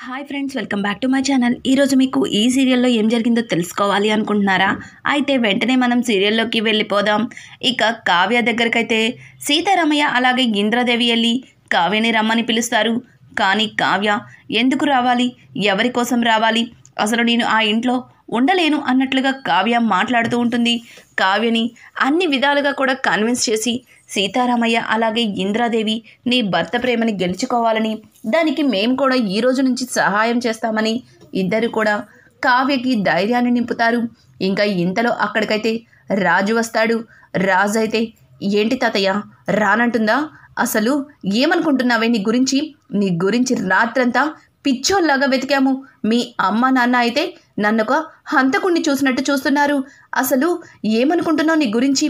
Hi friends, welcome back to my channel. ఈరోజు మీకు ఈ సీరియల్లో ఏం జరిగిందో తెలుసుకోవాలి అనుకుంటున్నారా? అయితే వెంటనే మనం సీరియల్లోకి వెళ్ళిపోదాం. ఇక కావ్య దగ్గరకైతే సీతారామయ్య అలాగే ఇంద్రదేవి వెళ్ళి కావ్యని రమ్మని పిలుస్తారు. కానీ కావ్య ఎందుకు రావాలి, ఎవరి కోసం రావాలి, అసలు నేను ఆ ఇంట్లో ఉండలేను అన్నట్లుగా కావ్య మాట్లాడుతూ ఉంటుంది. కావ్యని అన్ని విధాలుగా కూడా కన్విన్స్ చేసి సీతారామయ్య అలాగే ఇంద్రాదేవి నీ భర్త ప్రేమని గెలుచుకోవాలని, దానికి మేము కూడా ఈ రోజు నుంచి సహాయం చేస్తామని ఇద్దరు కూడా కావ్యకి ధైర్యాన్ని నింపుతారు. ఇంకా ఇంతలో అక్కడికైతే రాజు వస్తాడు. రాజు అయితే ఏంటి తాతయ్య రానంటుందా, అసలు ఏమనుకుంటున్నావే, నీ గురించి రాత్రంతా పిచ్చోల్లాగా వెతికాము. మీ అమ్మ నాన్న అయితే నన్నొక హంతకుణ్ణి చూసినట్టు చూస్తున్నారు. అసలు ఏమనుకుంటున్నావు, నీ గురించి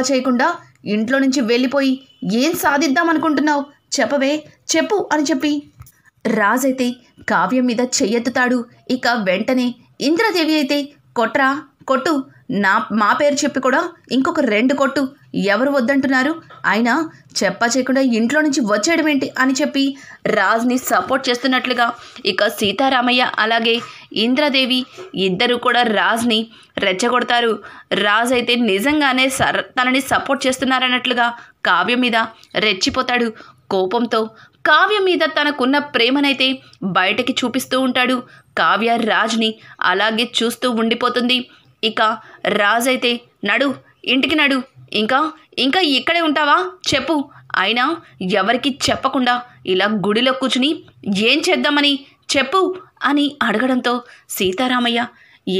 చేయకుండా ఇంట్లో నుంచి వెళ్ళిపోయి ఏం సాధిద్దామనుకుంటున్నావు, చెప్పవే, చెప్పు అని చెప్పి రాజైతే కావ్యం మీద చెయ్యెత్తుతాడు. ఇక వెంటనే ఇంద్రదేవి అయితే కొట్రా, కొట్టు, మా పేరు చెప్పి కూడా ఇంకొక 2 కొట్టు, ఎవరు వద్దంటున్నారు, అయినా చేయకుండా ఇంట్లో నుంచి వచ్చేయడం ఏంటి అని చెప్పి రాజ్ని సపోర్ట్ చేస్తున్నట్లుగా ఇక సీతారామయ్య అలాగే ఇంద్రదేవి ఇద్దరు కూడా రాజ్ని రెచ్చగొడతారు. రాజ్ అయితే నిజంగానే తనని సపోర్ట్ చేస్తున్నారన్నట్లుగా కావ్య మీద రెచ్చిపోతాడు. కోపంతో కావ్య మీద తనకున్న ప్రేమనైతే బయటకి చూపిస్తూ ఉంటాడు. కావ్య రాజ్ని అలాగే చూస్తూ ఉండిపోతుంది. ఇక రాజ్ అయితే నడు, ఇంటికి నడు, ఇంకా ఇక్కడే ఉంటావా చెప్పు, అయినా ఎవరికి చెప్పకుండా ఇలా గుడిలో కూర్చుని ఏం చేద్దామని చెప్పు అని అడగడంతో సీతారామయ్య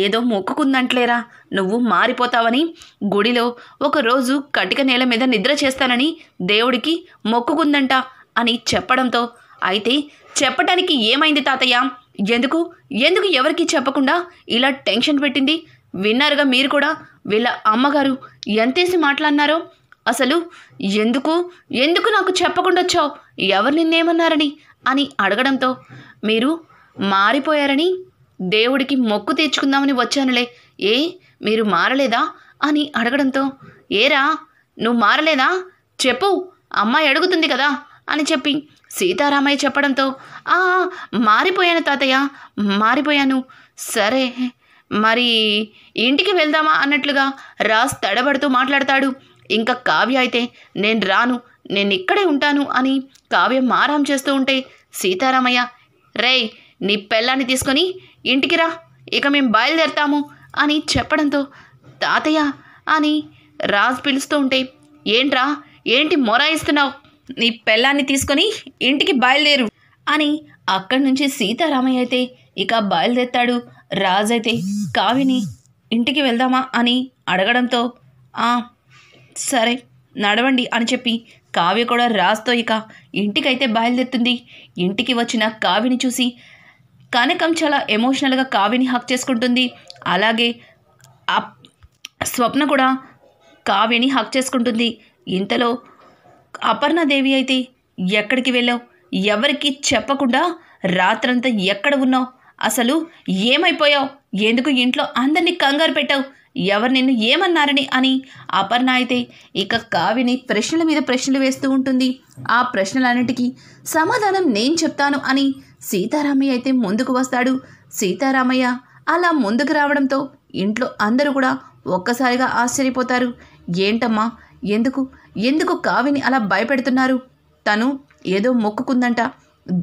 ఏదో మొక్కుకుందంట్లేరా, నువ్వు మారిపోతావని, గుడిలో ఒకరోజు కటిక నేల మీద నిద్ర చేస్తానని దేవుడికి మొక్కుకుందంట అని చెప్పడంతో, అయితే చెప్పటానికి ఏమైంది తాతయ్య, ఎందుకు ఎవరికి చెప్పకుండా ఇలా టెన్షన్ పెట్టింది, విన్నారుగా మీరు కూడా వీళ్ళ అమ్మగారు ఎంతేసి మాట్లాడినారో, అసలు ఎందుకు నాకు చెప్పకుండా వచ్చావు, ఎవరు నిన్నేమన్నారని అని అడగడంతో, మీరు మారిపోయారని దేవుడికి మొక్కు తీర్చుకుందామని వచ్చానులే, మీరు మారలేదా అని అడగడంతో, ఏరా నువ్వు మారలేదా చెప్పు, అమ్మాయి అడుగుతుంది కదా అని చెప్పి సీతారామయ్య చెప్పడంతో, మారిపోయాను తాతయ్య, మారిపోయాను, సరే మరి ఇంటికి వెళ్దామా అన్నట్లుగా రాజ్ తడబడుతూ మాట్లాడతాడు. ఇంకా కావ్య అయితే నేను రాను, నేను ఇక్కడే ఉంటాను అని కావ్య మారాం చేస్తూ ఉంటే సీతారామయ్య, రేయ్ నీ పెళ్ళాన్ని తీసుకొని ఇంటికి రా, ఇక మేము బయలుదేరతాము అని చెప్పడంతో, తాతయ్య అని రాజ్ పిలుస్తూ ఉంటే, ఏంటి మొరాయిస్తున్నావు, నీ పెళ్ళాన్ని తీసుకొని ఇంటికి బయలుదేరు అని అక్కడి నుంచి సీతారామయ్య అయితే ఇక బయలుదేరుతాడు. రాజ్ అయితే కావ్యని ఇంటికి వెళ్దామా అని అడగడంతో, సరే నడవండి అని చెప్పి కావ్య కూడా రాజ్తో ఇక ఇంటికైతే బయలుదేరుతుంది. ఇంటికి వచ్చిన కావ్యని చూసి కనకం చాలా ఎమోషనల్గా కావ్యని హక్ చేసుకుంటుంది. అలాగే స్వప్న కూడా కావ్యని హక్ చేసుకుంటుంది. ఇంతలో అపర్ణాదేవి అయితే ఎక్కడికి వెళ్ళావు, ఎవరికి చెప్పకుండా రాత్రంతా ఎక్కడ ఉన్నావు, అసలు ఏమైపోయావు, ఎందుకు ఇంట్లో అందరినీ కంగారు పెట్టావు, ఎవరు నిన్ను ఏమన్నారని అని అపర్ణ అయితే ఇక కావ్యని ప్రశ్నల మీద ప్రశ్నలు వేస్తూ ఉంటుంది. ఆ ప్రశ్నలన్నిటికీ సమాధానం నేను చెప్తాను అని సీతారామయ్య అయితే ముందుకు వస్తాడు. సీతారామయ్య అలా ముందుకు రావడంతో ఇంట్లో అందరూ కూడా ఒక్కసారిగా ఆశ్చర్యపోతారు. ఏంటమ్మా, ఎందుకు కావ్యని అలా భయపెడుతున్నారు, తను ఏదో మొక్కుకుందంట,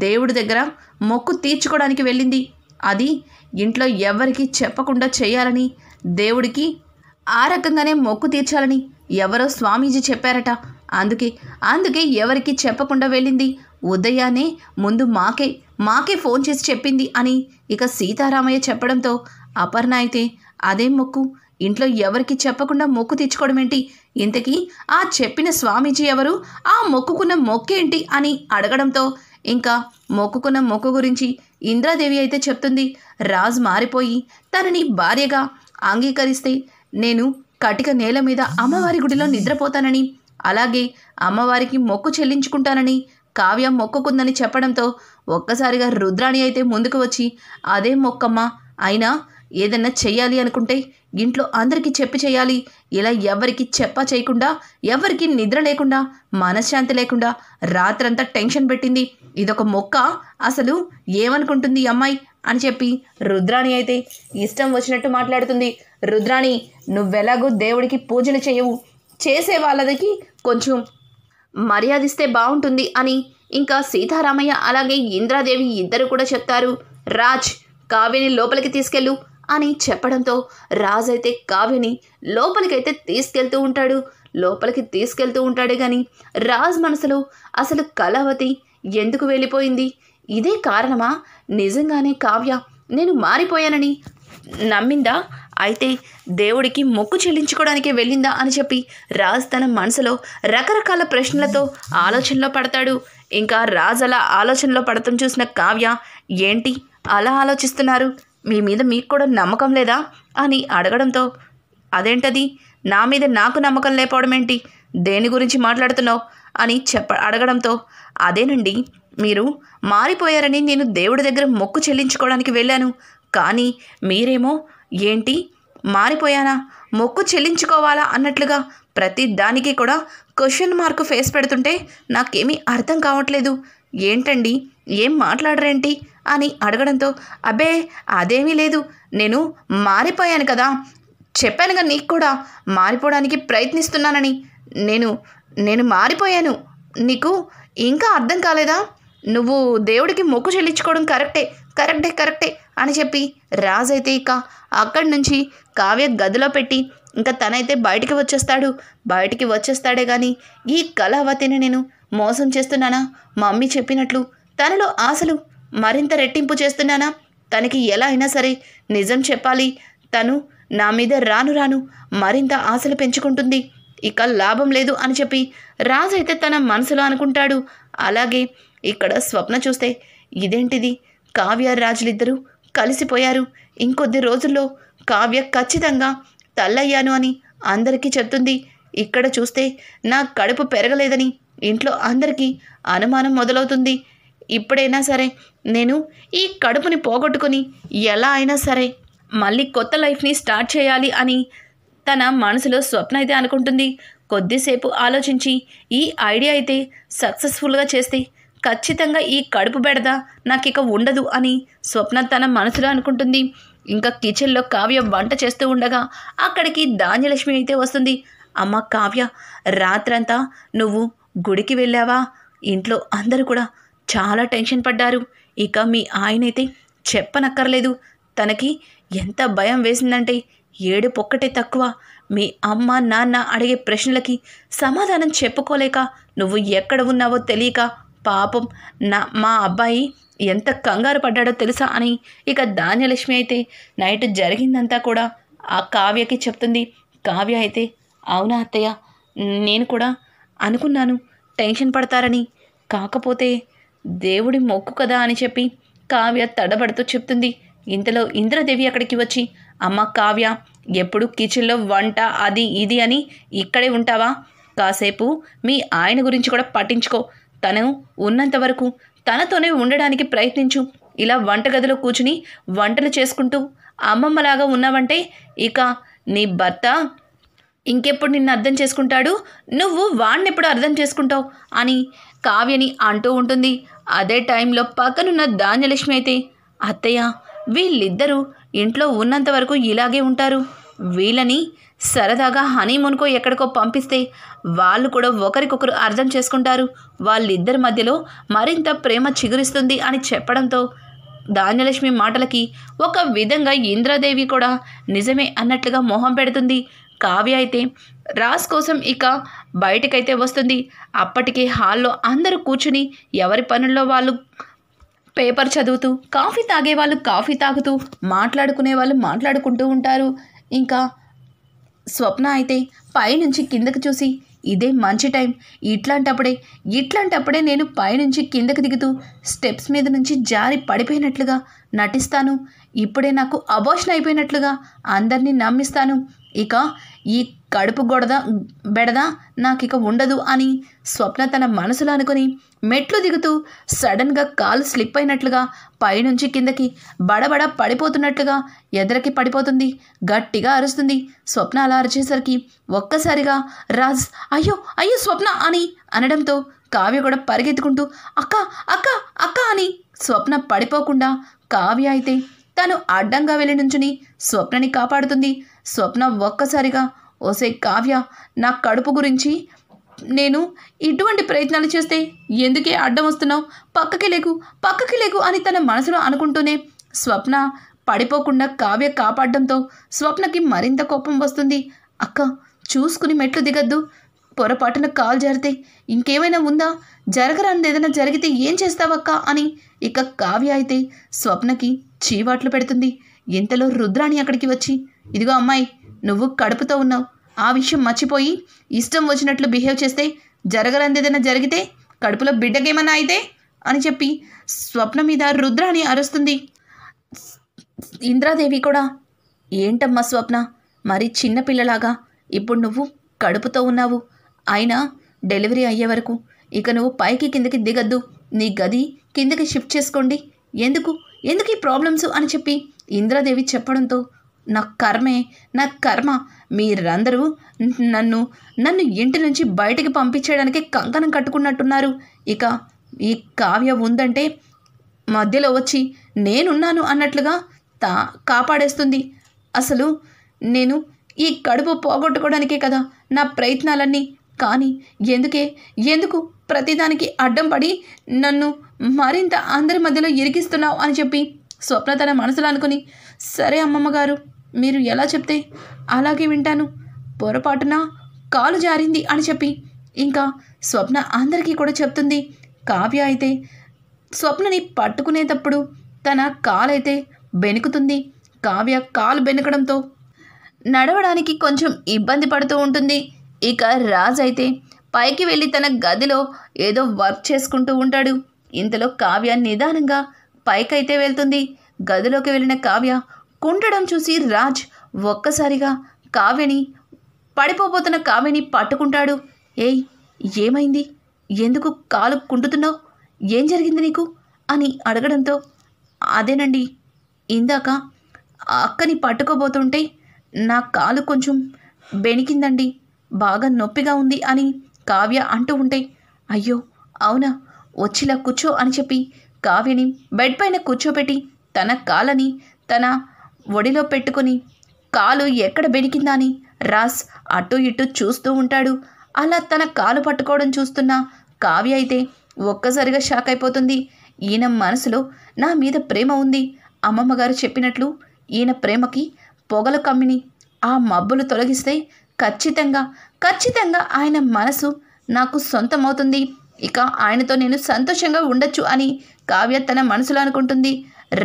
దేవుడి దగ్గర మొక్కు తీర్చుకోవడానికి వెళ్ళింది, అది ఇంట్లో ఎవరికి చెప్పకుండా చేయాలని, దేవుడికి ఆ రకంగానే మొక్కు తీర్చాలని ఎవరో స్వామీజీ చెప్పారట, అందుకే ఎవరికి చెప్పకుండా వెళ్ళింది, ఉదయాన్నే ముందు మాకే ఫోన్ చేసి చెప్పింది అని ఇక సీతారామయ్య చెప్పడంతో అపర్ణ అయితే అదేం మొక్కు, ఇంట్లో ఎవరికి చెప్పకుండా మొక్కు తీర్చుకోవడం ఏంటి, ఇంతకీ ఆ చెప్పిన స్వామీజీ ఎవరు, ఆ మొక్కుకున్న మొక్కేంటి అని అడగడంతో ఇంకా మొక్కుకున్న మొక్కు గురించి ఇంద్రాదేవి అయితే చెప్తుంది. రాజు మారిపోయి తనని భార్యగా అంగీకరిస్తే నేను కటిక నేల మీద అమ్మవారి గుడిలో నిద్రపోతానని, అలాగే అమ్మవారికి మొక్కు చెల్లించుకుంటానని కావ్య మొక్కుకుందని చెప్పడంతో ఒక్కసారిగా రుద్రాణి అయితే ముందుకు వచ్చి, అదే మొక్కమ్మ, అయినా ఏదన్నా చెయ్యాలి అనుకుంటే ఇంట్లో అందరికీ చెప్పి చేయాలి. ఇలా ఎవరికి చేయకుండా, ఎవరికి నిద్ర లేకుండా, మనశ్శాంతి లేకుండా రాత్రంతా టెన్షన్ పెట్టింది. ఇదొక మొక్క, అసలు ఏమనుకుంటుంది ఈ అమ్మాయి అని చెప్పి రుద్రాణి అయితే ఇష్టం వచ్చినట్టు మాట్లాడుతుంది. రుద్రాణి, నువ్వెలాగో దేవుడికి పూజలు చేయవు, చేసే వాళ్ళకి కొంచెం మర్యాదిస్తే బాగుంటుంది అని ఇంకా సీతారామయ్య అలాగే ఇంద్రాదేవి ఇద్దరు కూడా చెప్తారు. రాజ్, కావ్యని లోపలికి తీసుకెళ్ళు అని చెప్పడంతో రాజ్ అయితే కావ్యని లోపలికైతే తీసుకెళ్తూ ఉంటాడు కానీ రాజ్ మనసులో అసలు కళావతి ఎందుకు వెళ్ళిపోయింది, ఇదే కారణమా, నిజంగానే కావ్య నేను మారిపోయానని నమ్మిందా, అయితే దేవుడికి మొక్కు చెల్లించుకోవడానికే వెళ్ళిందా అని చెప్పి రాజ్ తన మనసులో రకరకాల ప్రశ్నలతో ఆలోచనలో పడతాడు. ఇంకా రాజ్ అలా ఆలోచనలో పడటం చూసిన కావ్య, ఏంటి అలా ఆలోచిస్తున్నారు, మీ మీద మీకు కూడా నమ్మకం లేదా అని అడగడంతో, అదేంటది, నా మీద నాకు నమ్మకం లేకపోవడం ఏంటి, దేని గురించి మాట్లాడుతున్నావు అని అడగడంతో, అదేనండి, మీరు మారిపోయారని నేను దేవుడి దగ్గర మొక్కు చెల్లించుకోవడానికి వెళ్ళాను, కానీ మీరేమో ఏంటి మారిపోయానా, మొక్కు చెల్లించుకోవాలా అన్నట్లుగా ప్రతి దానికి కూడా క్వశ్చన్ మార్క్ ఫేస్ పెడుతుంటే నాకేమీ అర్థం కావట్లేదు, ఏంటండి ఏం మాట్లాడరేంటి అని అడగడంతో, అబ్బే అదేమీ లేదు, నేను మారిపోయాను కదా, చెప్పానుగా నీకు కూడా మారిపోవడానికి ప్రయత్నిస్తున్నానని, నేను మారిపోయాను, నీకు ఇంకా అర్థం కాలేదా, నువ్వు దేవుడికి మొక్కు చెల్లించుకోవడం కరెక్టే అని చెప్పి రాజ్ అయితే ఇక అక్కడి నుంచి కావ్య గదిలో పెట్టి ఇంకా తనైతే బయటికి వచ్చేస్తాడే కానీ ఈ కళావతిని నేను మోసం చేస్తున్నానా, మమ్మీ చెప్పినట్లు తనలో ఆశలు మరింత రెట్టింపు చేస్తున్నానా, తనకి ఎలా అయినా సరే నిజం చెప్పాలి, తను నా మీద రాను మరింత ఆశలు పెంచుకుంటుంది, ఇక లాభం లేదు అని చెప్పి రాజ్ అయితే తన మనసులో అనుకుంటాడు. అలాగే ఇక్కడ స్వప్న చూస్తే, ఇదేంటిది, కావ్య రాజులిద్దరూ కలిసిపోయారు, ఇంకొద్ది రోజుల్లో కావ్య ఖచ్చితంగా తల్లయ్యాను అని అందరికీ చెప్తుంది, ఇక్కడ చూస్తే నా కడుపు పెరగలేదని ఇంట్లో అందరికీ అనుమానం మొదలవుతుంది, ఇప్పుడైనా సరే నేను ఈ కడుపుని పోగొట్టుకొని ఎలా అయినా సరే మళ్ళీ కొత్త లైఫ్ని స్టార్ట్ చేయాలి అని తన మనసులో స్వప్న అయితే అనుకుంటుంది. కొద్దిసేపు ఆలోచించి ఈ ఐడియా అయితే సక్సెస్ఫుల్గా చేస్తే ఖచ్చితంగా ఈ కడుపు బెడద నాకు ఇక ఉండదు అని స్వప్న తన మనసులో అనుకుంటుంది. ఇంకా కిచెన్లో కావ్య వంట చేస్తూ ఉండగా అక్కడికి ధాన్యలక్ష్మి అయితే వస్తుంది. అమ్మ కావ్య, రాత్రంతా నువ్వు గుడికి వెళ్ళావా, ఇంట్లో అందరూ కూడా చాలా టెన్షన్ పడ్డారు, ఇక మీ ఆయనైతే చెప్పనక్కర్లేదు, తనకి ఎంత భయం వేసిందంటే ఏడుపొక్కటే తక్కువ, మీ అమ్మ నాన్న అడిగే ప్రశ్నలకి సమాధానం చెప్పుకోలేక నువ్వు ఎక్కడ ఉన్నావో తెలియక పాపం మా అబ్బాయి ఎంత కంగారు పడ్డాడో తెలుసా అని ఇక ధాన్యలక్ష్మి అయితే నైట్ జరిగిందంతా కూడా ఆ కావ్యకి చెప్తుంది. కావ్య అయితే, అవునా అత్తయ్య, నేను కూడా అనుకున్నాను టెన్షన్ పడతారని, కాకపోతే దేవుడి మొక్కు కదా అని చెప్పి కావ్య తడబడుతూ చెప్తుంది. ఇంతలో ఇంద్రదేవి అక్కడికి వచ్చి, అమ్మ కావ్య, ఎప్పుడు కిచెన్లో వంట అది ఇది అని ఇక్కడే ఉంటావా, కాసేపు మీ ఆయన గురించి కూడా పట్టించుకో, తను ఉన్నంత వరకు తనతోనే ఉండడానికి ప్రయత్నించు, ఇలా వంటగదిలో కూర్చుని వంటలు చేసుకుంటూ అమ్మమ్మలాగా ఉన్నావంటే ఇక నీ భర్త ఇంకెప్పుడు నిన్ను అర్థం చేసుకుంటాడు, నువ్వు వాణ్ణెప్పుడు అర్థం చేసుకుంటావు అని కావ్యని అంటూ ఉంటుంది. అదే టైంలో పక్కనున్న ధాన్యలక్ష్మి అయితే, అత్తయ్య, వీళ్ళిద్దరూ ఇంట్లో ఉన్నంత వరకు ఇలాగే ఉంటారు, వీళ్ళని సరదాగా హనీమూన్కో ఎక్కడికో పంపిస్తే వాళ్ళు కూడా ఒకరికొకరు అర్థం చేసుకుంటారు, వాళ్ళిద్దరి మధ్యలో మరింత ప్రేమ చిగురిస్తుంది అని చెప్పడంతో ధాన్యలక్ష్మి మాటలకి ఒక విధంగా ఇంద్రాదేవి కూడా నిజమే అన్నట్లుగా మొహం పెడుతుంది. కావ్య అయితే రాజ్ కోసం ఇక బయటకైతే వస్తుంది. అప్పటికే హాల్లో అందరూ కూర్చుని ఎవరి పనుల్లో వాళ్ళు పేపర్ చదువుతూ, కాఫీ తాగేవాళ్ళు కాఫీ తాగుతూ, మాట్లాడుకునే వాళ్ళు మాట్లాడుకుంటూ ఉంటారు. ఇంకా స్వప్న అయితే పైనుంచి కిందకి చూసి, ఇదే మంచి టైం, ఇట్లాంటప్పుడే నేను పైనుంచి కిందకి దిగుతూ స్టెప్స్ మీద నుంచి జారి పడిపోయినట్లుగా నటిస్తాను, ఇప్పుడే నాకు అబోషన్ అయిపోయినట్లుగా అందరినీ నమ్మిస్తాను, ఇక ఈ కడుపు బెడద నాకిక ఉండదు అని స్వప్న తన మనసులో అనుకుని మెట్లు దిగుతూ సడన్గా కాలు స్లిప్ అయినట్లుగా పైనుంచి కిందకి బడబడ పడిపోతున్నట్లుగా ఎదరకి పడిపోతుంది. గట్టిగా అరుస్తుంది. స్వప్న అలా అరిచేసరికి ఒక్కసారిగా రాజ్ అయ్యో అయ్యో స్వప్న అని అనడంతో కావ్య కూడా పరిగెత్తుకుంటూ అక్క అక్క అక్క అని స్వప్న పడిపోకుండా కావ్య అయితే తను అడ్డంగా వెళ్ళి నుంచుని స్వప్నని కాపాడుతుంది. స్వప్న ఒక్కసారిగా ఓసే కావ్య, నా కడుపు గురించి నేను ఇటువంటి ప్రయత్నాలు చేస్తే ఎందుకే అడ్డం వస్తున్నావు, పక్కకి లేకు అని తన మనసులో అనుకుంటూనే స్వప్న పడిపోకుండా కావ్య కాపాడడంతో స్వప్నకి మరింత కోపం వస్తుంది. అక్క చూసుకుని మెట్లు దిగద్దు, పొరపాటున కాలు జారితే ఇంకేమైనా ఉందా, జరగరానిది ఏదైనా జరిగితే ఏం చేస్తావక్క అని ఇక కావ్య అయితే స్వప్నకి చీవాట్లు పెడుతుంది. ఇంతలో రుద్రాణి అక్కడికి వచ్చి ఇదిగో అమ్మాయి, నువ్వు కడుపుతో ఉన్నావు, ఆ విషయం మర్చిపోయి ఇష్టం వచ్చినట్లు బిహేవ్ చేస్తే జరగరానిది ఏదైనా జరిగితే కడుపులో బిడ్డకేమన్నా అయితే అని చెప్పి స్వప్న మీద రుద్రాణి అరుస్తుంది. ఇంద్రాదేవి కూడా ఏంటమ్మా స్వప్న, మరి చిన్నపిల్లలాగా ఇప్పుడు నువ్వు కడుపుతో ఉన్నావు, అయినా డెలివరీ అయ్యే వరకు ఇక నువ్వు పైకి కిందకి దిగద్దు, నీ గది కిందకి షిఫ్ట్ చేసుకోండి, ఎందుకు ఈ ప్రాబ్లమ్స్ అని చెప్పి ఇంద్రాదేవి చెప్పడంతో నా కర్మ, మీరందరూ నన్ను ఇంటి నుంచి బయటికి పంపించేయడానికి కంకణం కట్టుకున్నట్టున్నారు. ఇక ఈ కావ్య ఉందంటే మధ్యలో వచ్చి నేనున్నాను అన్నట్లుగా కాపాడేస్తుంది. అసలు నేను ఈ కడుపు పోగొట్టుకోవడానికే కదా నా ప్రయత్నాలన్నీ, కానీ ఎందుకు ప్రతిదానికి అడ్డం పడి నన్ను మరింత అందరి మధ్యలో ఇరికిస్తున్నావు అని చెప్పి స్వప్న తన మనసులో అనుకుని సరే అమ్మమ్మగారు, మీరు ఎలా చెప్తే అలాగే వింటాను, పొరపాటున కాలు జారింది అని చెప్పి ఇంకా స్వప్న అందరికీ కూడా చెప్తుంది. కావ్య అయితే స్వప్నని పట్టుకునేటప్పుడు తన కాలైతే బెనుకుతుంది. కావ్య కాలు బెనకడంతో నడవడానికి కొంచెం ఇబ్బంది పడుతూ ఉంటుంది. ఇక రాజ్ అయితే పైకి వెళ్ళి తన గదిలో ఏదో వర్క్ చేసుకుంటూ ఉంటాడు. ఇంతలో కావ్య నిదానంగా పైకైతే వెళ్తుంది. గదిలోకి వెళ్ళిన కావ్య కుంటడం చూసి రాజ్ ఒక్కసారిగా పడిపోతున్న కావ్యని పట్టుకుంటాడు. ఏయ్ ఏమైంది, ఎందుకు కాలు కుంటుతున్నావు, ఏం జరిగింది నీకు అని అడగడంతో అదేనండి, ఇందాక అక్కని పట్టుకోబోతుంటే నా కాలు కొంచెం బెనికిందండి, బాగా నొప్పిగా ఉంది అని కావ్య అంటూ ఉంటే అయ్యో అవునా, వచ్చిలా కూర్చో అని చెప్పి కావ్యని బెడ్ పైన కూర్చోబెట్టి తన కాలని తన ఒడిలో పెట్టుకొని కాలు ఎక్కడ బెనికిందా అని రాజ్ అటు ఇటు చూస్తూ ఉంటాడు. అలా తన కాలు పట్టుకోవడం చూస్తున్న కావ్య అయితే ఒక్కసారిగా షాక్ అయిపోతుంది. ఈయన మనసులో నా మీద ప్రేమ ఉంది, అమ్మమ్మగారు చెప్పినట్లు ఈయన ప్రేమకి పొగలు కమ్మిని ఆ మబ్బులు తొలగిస్తే ఖచ్చితంగా ఆయన మనసు నాకు సొంతమవుతుంది, ఇక ఆయనతో నేను సంతోషంగా ఉండొచ్చు అని కావ్య తన మనసులో అనుకుంటుంది.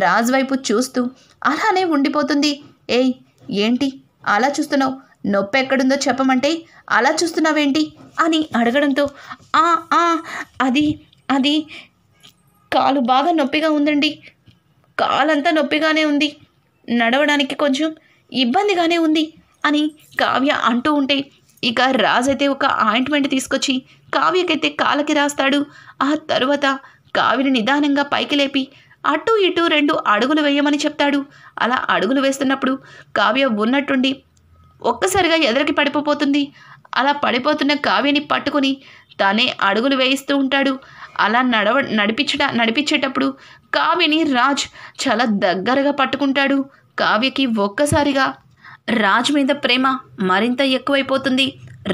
రాజ్ వైపు చూస్తూ అలానే ఉండిపోతుంది. ఏయ్ ఏంటి అలా చూస్తున్నావు, నొప్పి ఎక్కడుందో చెప్పమంటే అలా చూస్తున్నావేంటి అని అడగడంతో అది కాలు బాగా నొప్పిగా ఉందండి, కాలంతా నొప్పిగానే ఉంది, నడవడానికి కొంచెం ఇబ్బందిగానే ఉంది అని కావ్య అంటూ ఉంటే ఇక రాజ్ అయితే ఒక ఆయింట్మెంట్ తీసుకొచ్చి కావ్యకైతే కాళ్ళకి రాస్తాడు. ఆ తరువాత కావ్యని నిదానంగా పైకి లేపి అటు ఇటు 2 అడుగులు వేయమని చెప్తాడు. అలా అడుగులు వేస్తున్నప్పుడు కావ్య ఉన్నట్టుండి ఒక్కసారిగా ఎదరికి పడిపోతుంది. అలా పడిపోతున్న కావ్యని పట్టుకొని తానే అడుగులు వేయిస్తూ ఉంటాడు. అలా నడిపించేటప్పుడు కావ్యని రాజ్ చాలా దగ్గరగా పట్టుకుంటాడు. కావ్యకి ఒక్కసారిగా రాజ్ మీద ప్రేమ మరింత ఎక్కువైపోతుంది.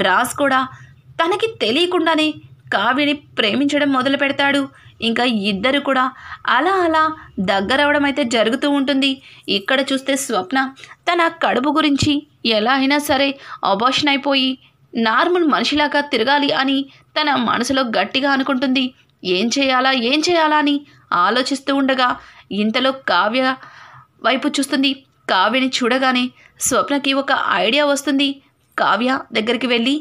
రాజ్ కూడా తనకి తెలియకుండానే కావ్యని ప్రేమించడం మొదలు పెడతాడు. ఇంకా ఇద్దరు కూడా అలా దగ్గరవడం అయితే జరుగుతూ ఉంటుంది. ఇక్కడ చూస్తే స్వప్న తన కడుపు గురించి ఎలా అయినా సరే అబార్షన్ అయిపోయి నార్మల్ మనిషిలాగా తిరగాలి అని తన మనసులో గట్టిగా అనుకుంటుంది. ఏం చేయాలా అని ఆలోచిస్తూ ఉండగా ఇంతలో కావ్య వైపు చూస్తుంది. కావ్యని చూడగానే స్వప్నకి ఒక ఐడియా వస్తుంది. కావ్య దగ్గరికి వెళ్ళి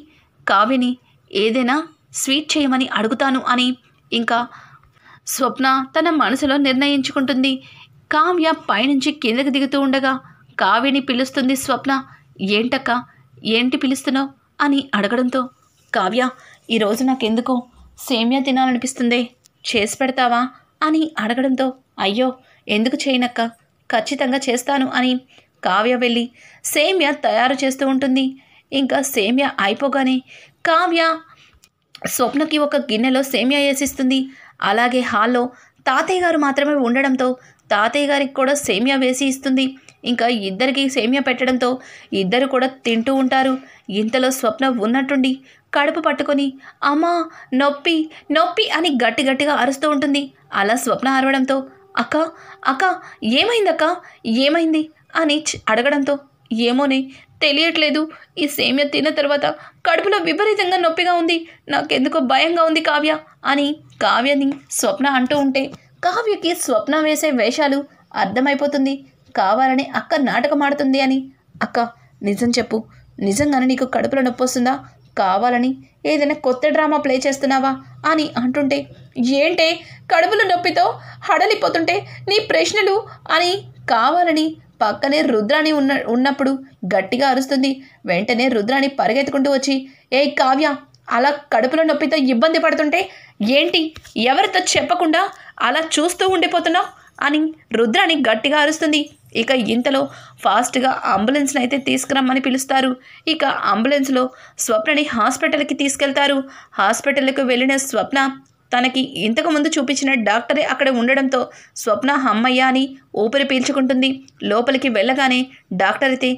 కావ్యని ఏదైనా స్వీట్ చేయమని అడుగుతాను అని ఇంకా స్వప్న తన మనసులో నిర్ణయించుకుంటుంది. కావ్య పైనుంచి కిందకి దిగుతూ ఉండగా కావ్యని పిలుస్తుంది స్వప్న. ఏంటక్క ఏంటి పిలుస్తున్నావు అని అడగడంతో, కావ్య ఈరోజు నాకెందుకో సేమ్యా తినాలనిపిస్తుందే, చేసి పెడతావా అని అడగడంతో, అయ్యో ఎందుకు చేయనక్క, ఖచ్చితంగా చేస్తాను అని కావ్య వెళ్ళి సేమ్యా తయారు చేస్తూ ఉంటుంది. ఇంకా సేమ్యా అయిపోగానే కావ్య స్వప్నకి ఒక గిన్నెలో సేమ్యా వేసిస్తుంది. అలాగే హాల్లో తాతయ్య గారు మాత్రమే ఉండడంతో తాతయ్య గారికి కూడా సేమ్యా వేసి ఇస్తుంది. ఇంకా ఇద్దరికి సేమ్యా పెట్టడంతో ఇద్దరు కూడా తింటూ ఉంటారు. ఇంతలో స్వప్న ఉన్నట్టుండి కడుపు పట్టుకొని అమ్మా నొప్పి నొప్పి అని గట్టి గట్టిగా అరుస్తూ ఉంటుంది. అలా స్వప్న అరవడంతో అక్క అక్క ఏమైందక్క ఏమైంది అని అడగడంతో, ఏమోనే తెలియట్లేదు, ఈ సేమ్యా తిన్న తర్వాత కడుపులో విపరీతంగా నొప్పిగా ఉంది, నాకెందుకో భయంగా ఉంది కావ్య అని కావ్యని స్వప్న అంటూ ఉంటే, కావ్యకి స్వప్న వేసే వేషాలు అర్థమైపోతుంది. కావాలని అక్క నాటకం ఆడుతుంది అని. అక్క నిజం చెప్పు, నిజంగానే నీకు కడుపులో నొప్పి వస్తుందా, కావాలని ఏదైనా కొత్త డ్రామా ప్లే చేస్తున్నావా అని అంటుంటే, ఏంటే కడుపులో నొప్పితో హడలిపోతుంటే నీ ప్రశ్నలు అని కావాలని పక్కనే రుద్రాణి ఉన్నప్పుడు గట్టిగా అరుస్తుంది. వెంటనే రుద్రాణి పరిగెత్తుకుంటూ వచ్చి, ఏ కావ్య అలా కడుపులో నొప్పితో ఇబ్బంది పడుతుంటే ఏంటి ఎవరితో చెప్పకుండా అలా చూస్తూ ఉండిపోతున్నావు అని రుద్రాణి గట్టిగా అరుస్తుంది. ఇక ఇంతలో ఫాస్ట్గా అంబులెన్స్ని అయితే తీసుకురమ్మని పిలుస్తారు. ఇక అంబులెన్స్లో స్వప్నని హాస్పిటల్కి తీసుకెళ్తారు. హాస్పిటల్కి వెళ్ళిన స్వప్న తనకి ఇంతకుముందు చూపించిన డాక్టరే అక్కడ ఉండడంతో స్వప్న అమ్మయ్య అని ఊపిరి పీల్చుకుంటుంది. లోపలికి వెళ్ళగానే డాక్టర్ అయితే,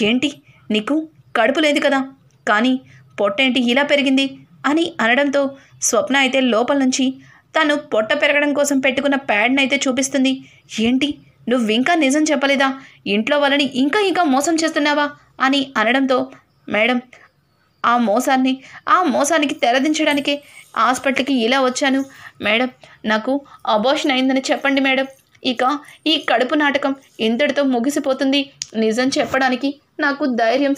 ఏంటి నీకు కడుపు లేదు కదా, కానీ పొట్టేంటి ఇలా పెరిగింది అని అనడంతో స్వప్న అయితే లోపల నుంచి తను పొట్ట పెరగడం కోసం పెట్టుకున్న ప్యాడ్ని అయితే చూపిస్తుంది. ఏంటి నువ్వు ఇంకా నిజం చెప్పలేదా, ఇంట్లో వాళ్ళని ఇంకా ఇంకా మోసం చేస్తున్నావా అని అనడంతో, మేడం ఆ మోసానికి తెరదించడానికే హాస్పిటల్కి ఇలా వచ్చాను మేడం, నాకు అబోర్షన్ అయిందని చెప్పండి మేడం, ఇక ఈ కడుపు నాటకం ఇంతటితో ముగిసిపోతుంది, నిజం చెప్పడానికి నాకు ధైర్యం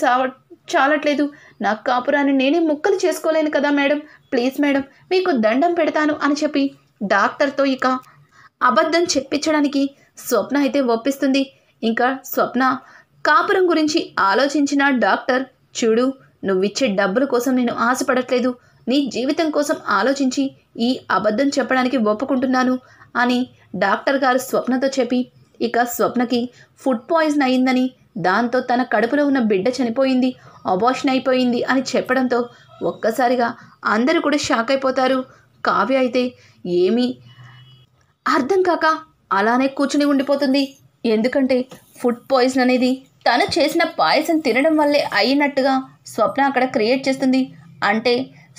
చాలట్లేదు, నా కాపురాన్ని నేనే ముక్కలు చేసుకోలేను కదా మేడం, ప్లీజ్ మేడం మీకు దండం పెడతాను అని చెప్పి డాక్టర్తో ఇక అబద్ధం చెప్పించడానికి స్వప్న అయితే ఒప్పిస్తుంది. ఇంకా స్వప్న కాపురం గురించి ఆలోచించిన డాక్టర్, చూడు నువ్విచ్చే డబ్బుల కోసం నేను ఆశపడట్లేదు, నీ జీవితం కోసం ఆలోచించి ఈ అబద్ధం చెప్పడానికి ఒప్పుకుంటున్నాను అని డాక్టర్ గారు స్వప్నతో చెప్పి, ఇక స్వప్నకి ఫుడ్ పాయిజన్ అయిందని, దాంతో తన కడుపులో ఉన్న బిడ్డ చనిపోయింది, అబార్షన్ అయిపోయింది అని చెప్పడంతో ఒక్కసారిగా అందరూ కూడా షాక్ అయిపోతారు. కావ్య అయితే ఏమీ అర్థం కాక అలానే కూర్చుని ఉండిపోతుంది. ఎందుకంటే ఫుడ్ పాయిజన్ అనేది తను చేసిన పాయసం తినడం వల్లే అయినట్టుగా స్వప్న అక్కడ క్రియేట్ చేస్తుంది. అంటే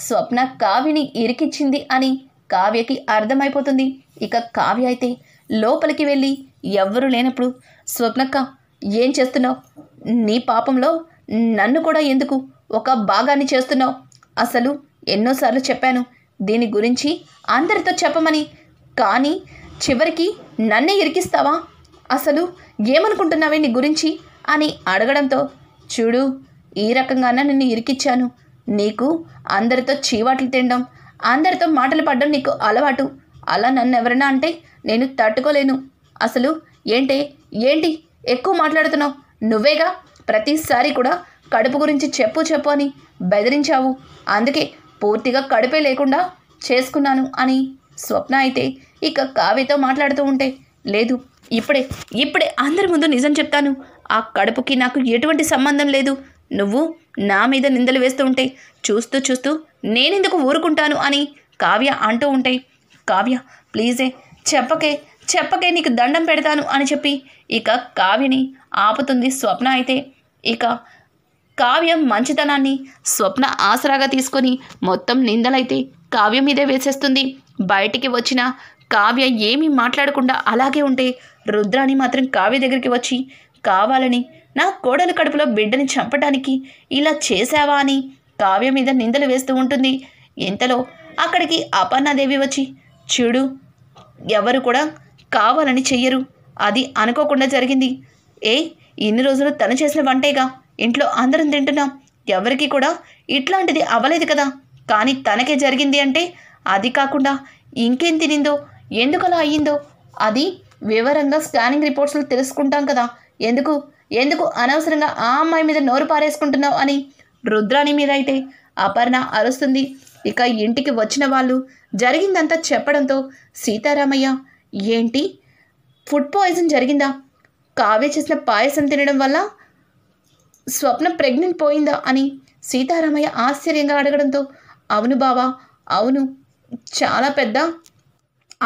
స్వప్న కావ్యని ఇరికిచ్చింది అని కావ్యకి అర్థమైపోతుంది. ఇక కావ్య అయితే లోపలికి వెళ్ళి ఎవ్వరూ లేనప్పుడు, స్వప్నక్క ఏం చేస్తున్నావు, నీ పాపంలో నన్ను కూడా ఎందుకు ఒక భాగాన్ని చేస్తున్నావు, అసలు ఎన్నోసార్లు చెప్పాను దీని గురించి అందరితో చెప్పమని, కానీ చివరికి నన్నే ఇరికిస్తావా, అసలు ఏమనుకుంటున్నావే నీ గురించి అని అడగడంతో, చూడు ఈ రకంగానే నిన్ను ఇరికిచ్చాను, నీకు అందరితో చీవాట్లు తినడం, అందరితో మాటలు పడడం నీకు అలవాటు, అలా నన్ను ఎవరైనా అంటే నేను తట్టుకోలేను, అసలు ఏంటి ఎక్కువ మాట్లాడుతున్నావు, నువ్వేగా ప్రతిసారి కూడా కడుపు గురించి చెప్పు అని బెదిరించావు, అందుకే పూర్తిగా కడుపే లేకుండా చేసుకున్నాను అని స్వప్న అయితే ఇక కావ్యతో మాట్లాడుతూ ఉంటే, లేదు ఇప్పుడే అందరి ముందు నిజం చెప్తాను, ఆ కడుపుకి నాకు ఎటువంటి సంబంధం లేదు, నువ్వు నా మీద నిందలు వేస్తూ ఉంటే చూస్తూ నేనెందుకు ఊరుకుంటాను అని కావ్య అంటూ ఉంటే, కావ్య ప్లీజే చెప్పకే నీకు దండం పెడతాను అని చెప్పి ఇక కావ్యని ఆపుతుంది స్వప్న. అయితే ఇక కావ్య మంచితనాన్ని స్వప్న ఆసరాగా తీసుకొని మొత్తం నిందలైతే కావ్య మీదే వేసేస్తుంది. బయటికి వచ్చిన కావ్య ఏమీ మాట్లాడకుండా అలాగే ఉంటే రుద్రాణి మాత్రం కావ్య దగ్గరికి వచ్చి, కావాలని నా కోడలి కడుపులో బిడ్డని చంపడానికి ఇలా చేశావా అని కావ్య మీద నిందలు వేస్తూ ఉంటుంది. ఇంతలో అక్కడికి అపర్ణాదేవి వచ్చి, చూడు ఎవరు కూడా కావాలని చెయ్యరు, అది అనుకోకుండా జరిగింది, ఇన్ని రోజులు తను చేసిన వంటేగా ఇంట్లో అందరం తింటున్నాం, ఎవరికి కూడా ఇట్లాంటిది అవ్వలేదు కదా, కానీ తనకే జరిగింది అంటే అది కాకుండా ఇంకేం తినిందో, ఎందుకలా అయ్యిందో అది వివరంగా స్కానింగ్ రిపోర్ట్స్లో తెలుసుకుంటాం కదా, ఎందుకు ఎందుకు అనవసరంగా ఆ అమ్మాయి మీద నోరు పారేసుకుంటున్నావు అని రుద్రాణి మీద అయితే అపర్ణ అరుస్తుంది. ఇక ఇంటికి వచ్చిన వాళ్ళు జరిగిందంతా చెప్పడంతో సీతారామయ్య, ఏంటి ఫుడ్ పాయిజన్ జరిగిందా? కావ్య చేసిన పాయసం తినడం వల్ల స్వప్న ప్రెగ్నెంట్ పోయిందా అని సీతారామయ్య ఆశ్చర్యంగా అడగడంతో, అవును బావా, అవును, చాలా పెద్ద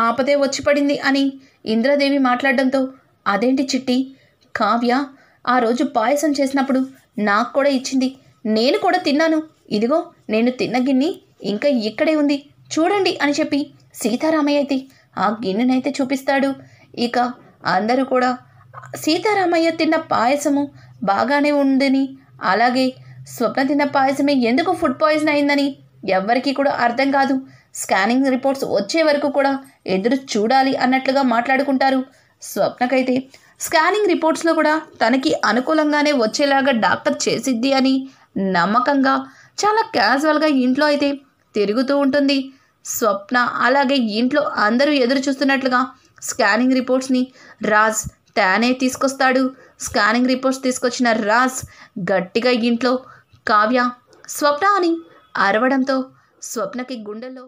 ఆపదే వచ్చి పడింది అని ఇంద్రదేవి మాట్లాడడంతో, అదేంటి చిట్టి, కావ్య ఆ రోజు పాయసం చేసినప్పుడు నాకు కూడా ఇచ్చింది, నేను కూడా తిన్నాను, ఇదిగో నేను తిన్న గిన్నె ఇంకా ఇక్కడే ఉంది చూడండి అని చెప్పి సీతారామయ్య అయితే ఆ గిన్నెనైతే చూపిస్తాడు. ఇక అందరూ కూడా సీతారామయ్య తిన్న పాయసము బాగానే ఉందని, అలాగే స్వప్న తిన్న పాయసమే ఎందుకు ఫుడ్ పాయిజన్ అయిందని ఎవ్వరికీ కూడా అర్థం కాదు. స్కానింగ్ రిపోర్ట్స్ వచ్చే వరకు కూడా ఎదురు చూడాలి అన్నట్లుగా మాట్లాడుకుంటారు. స్వప్నకైతే స్కానింగ్ రిపోర్ట్స్లో కూడా తనకి అనుకూలంగానే వచ్చేలాగా డాక్టర్ చేసిద్ది అని నమ్మకంగా చాలా క్యాజువల్గా ఇంట్లో అయితే తిరుగుతూ ఉంటుంది స్వప్న. అలాగే ఇంట్లో అందరూ ఎదురు చూస్తున్నట్లుగా స్కానింగ్ రిపోర్ట్స్ని రాజ్ తానే తీసుకొస్తాడు. స్కానింగ్ రిపోర్ట్స్ తీసుకొచ్చిన రాజ్ గట్టిగా ఇంట్లో కావ్య, స్వప్న అని అరవడంతో స్వప్నకి గుండెల్లో